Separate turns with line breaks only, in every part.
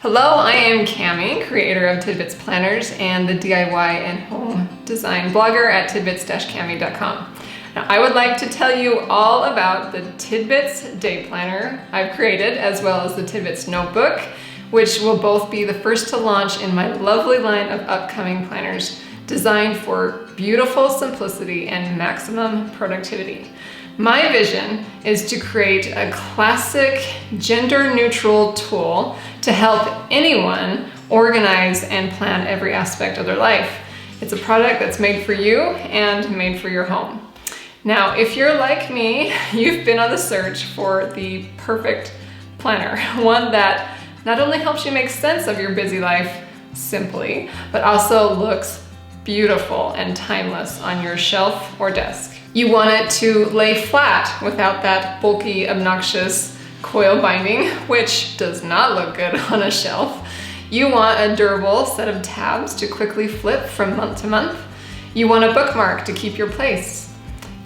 Hello, I am Cami, creator of TIDBITS Planners and the DIY and home design blogger at tidbits-cami.com. Now, I would like to tell you all about the TIDBITS Day Planner I've created, as well as the TIDBITS Notebook, which will both be the first to launch in my lovely line of upcoming planners designed for beautiful simplicity and maximum productivity. My vision is to create a classic gender-neutral tool to help anyone organize and plan every aspect of their life. It's a product that's made for you and made for your home. Now, if you're like me, you've been on the search for the perfect planner, one that not only helps you make sense of your busy life simply, but also looks beautiful and timeless on your shelf or desk. You want it to lay flat without that bulky, obnoxious coil binding, which does not look good on a shelf. You want a durable set of tabs to quickly flip from month to month. You want a bookmark to keep your place.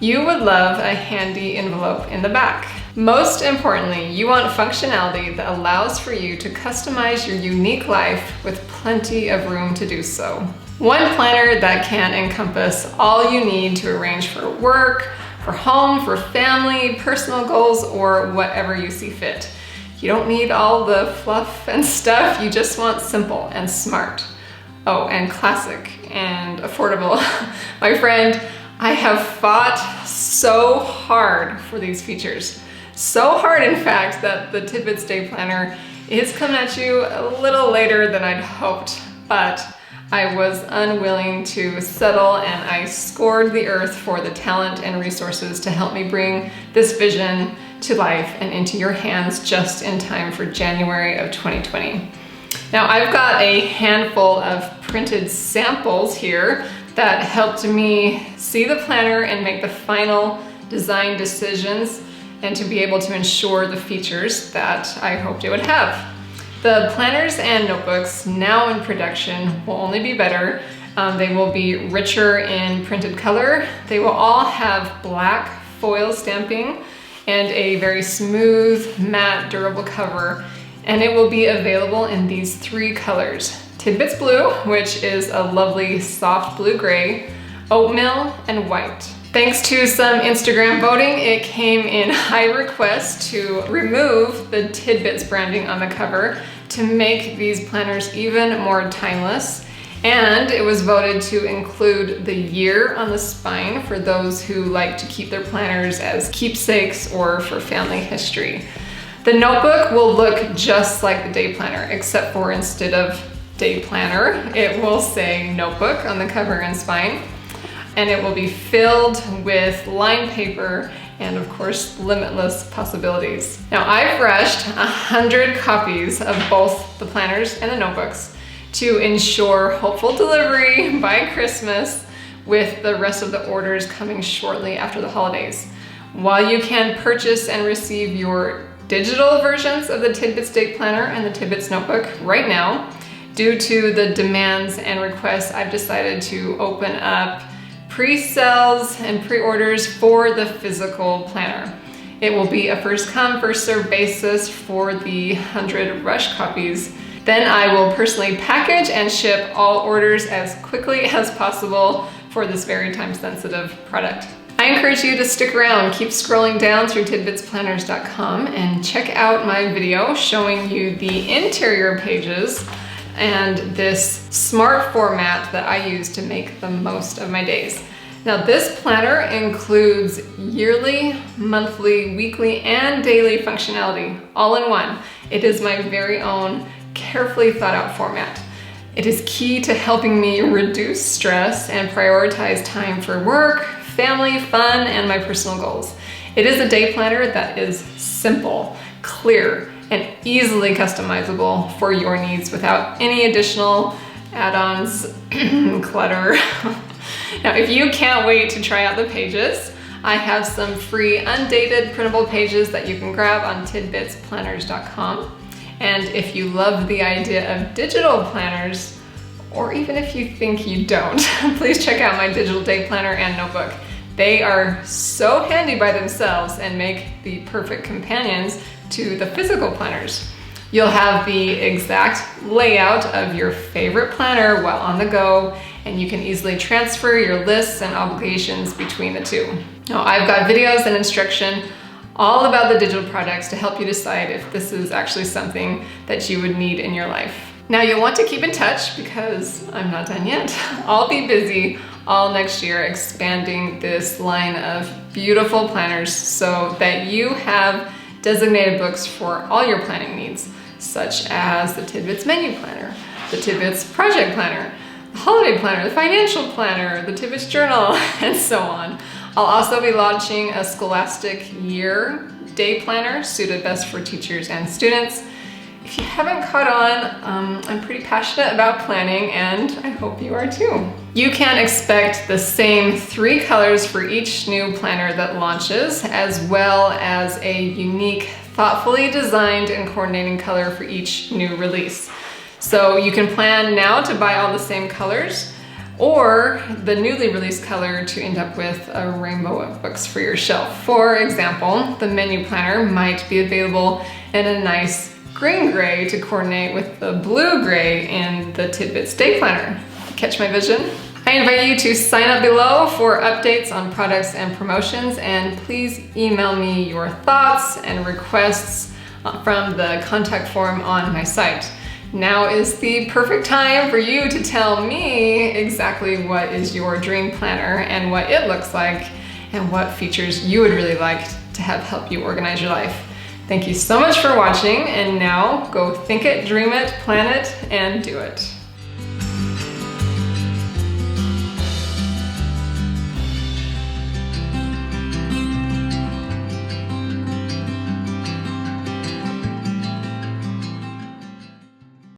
You would love a handy envelope in the back. Most importantly, you want functionality that allows for you to customize your unique life with plenty of room to do so. One planner that can encompass all you need to arrange for work, for home, for family, personal goals, or whatever you see fit. You don't need all the fluff and stuff, you just want simple and smart. Oh, and classic and affordable. My friend, I have fought so hard for these features. So hard, in fact, that the TIDBITS Day Planner is coming at you a little later than I'd hoped, but I was unwilling to settle, and I scoured the earth for the talent and resources to help me bring this vision to life and into your hands just in time for January of 2020. Now, I've got a handful of printed samples here that helped me see the planner and make the final design decisions and to be able to ensure the features that I hoped it would have. The planners and notebooks now in production will only be better. They will be richer in printed color. They will all have black foil stamping and a very smooth, matte, durable cover. And it will be available in these three colors: TIDBITS Blue, which is a lovely soft blue-gray, oatmeal, and white. Thanks to some Instagram voting, it came in high request to remove the TIDBITS branding on the cover to make these planners even more timeless. And it was voted to include the year on the spine for those who like to keep their planners as keepsakes or for family history. The notebook will look just like the day planner, except for instead of day planner, it will say notebook on the cover and spine. And it will be filled with lined paper and, of course, limitless possibilities. Now, I've rushed 100 copies of both the planners and the notebooks to ensure hopeful delivery by Christmas, with the rest of the orders coming shortly after the holidays. While you can purchase and receive your digital versions of the TIDBITS Day Planner and the TIDBITS Notebook right now, due to the demands and requests, I've decided to open up pre-sales and pre-orders for the physical planner. It will be a first come, first served basis for the 100 rush copies. Then I will personally package and ship all orders as quickly as possible for this very time-sensitive product. I encourage you to stick around, keep scrolling down through tidbitsplanners.com and check out my video showing you the interior pages and this smart format that I use to make the most of my days. Now, this planner includes yearly, monthly, weekly, and daily functionality all in one. It is my very own carefully thought out format. It is key to helping me reduce stress and prioritize time for work, family, fun, and my personal goals. It is a day planner that is simple, clear, and easily customizable for your needs without any additional add-ons, clutter. Now, if you can't wait to try out the pages, I have some free undated printable pages that you can grab on tidbitsplanners.com. And if you love the idea of digital planners, or even if you think you don't, please check out my digital day planner and notebook. They are so handy by themselves and make the perfect companions to the physical planners. You'll have the exact layout of your favorite planner while on the go, and you can easily transfer your lists and obligations between the two. Now, I've got videos and instruction all about the digital projects to help you decide if this is actually something that you would need in your life. Now, you'll want to keep in touch because I'm not done yet. I'll be busy all next year expanding this line of beautiful planners so that you have designated books for all your planning needs, such as the TIDBITS Menu Planner, the TIDBITS Project Planner, the Holiday Planner, the Financial Planner, the TIDBITS Journal, and so on. I'll also be launching a Scholastic Year Day Planner suited best for teachers and students. If you haven't caught on, I'm pretty passionate about planning, and I hope you are too. You can expect the same 3 colors for each new planner that launches, as well as a unique, thoughtfully designed and coordinating color for each new release. So you can plan now to buy all the same colors, or the newly released color to end up with a rainbow of books for your shelf. For example, the menu planner might be available in a nice green gray to coordinate with the blue gray in the TIDBITS Day Planner. Catch my vision? I invite you to sign up below for updates on products and promotions, and please email me your thoughts and requests from the contact form on my site. Now is the perfect time for you to tell me exactly what is your dream planner and what it looks like and what features you would really like to have help you organize your life. Thank you so much for watching, and now go think it, dream it, plan it, and do it.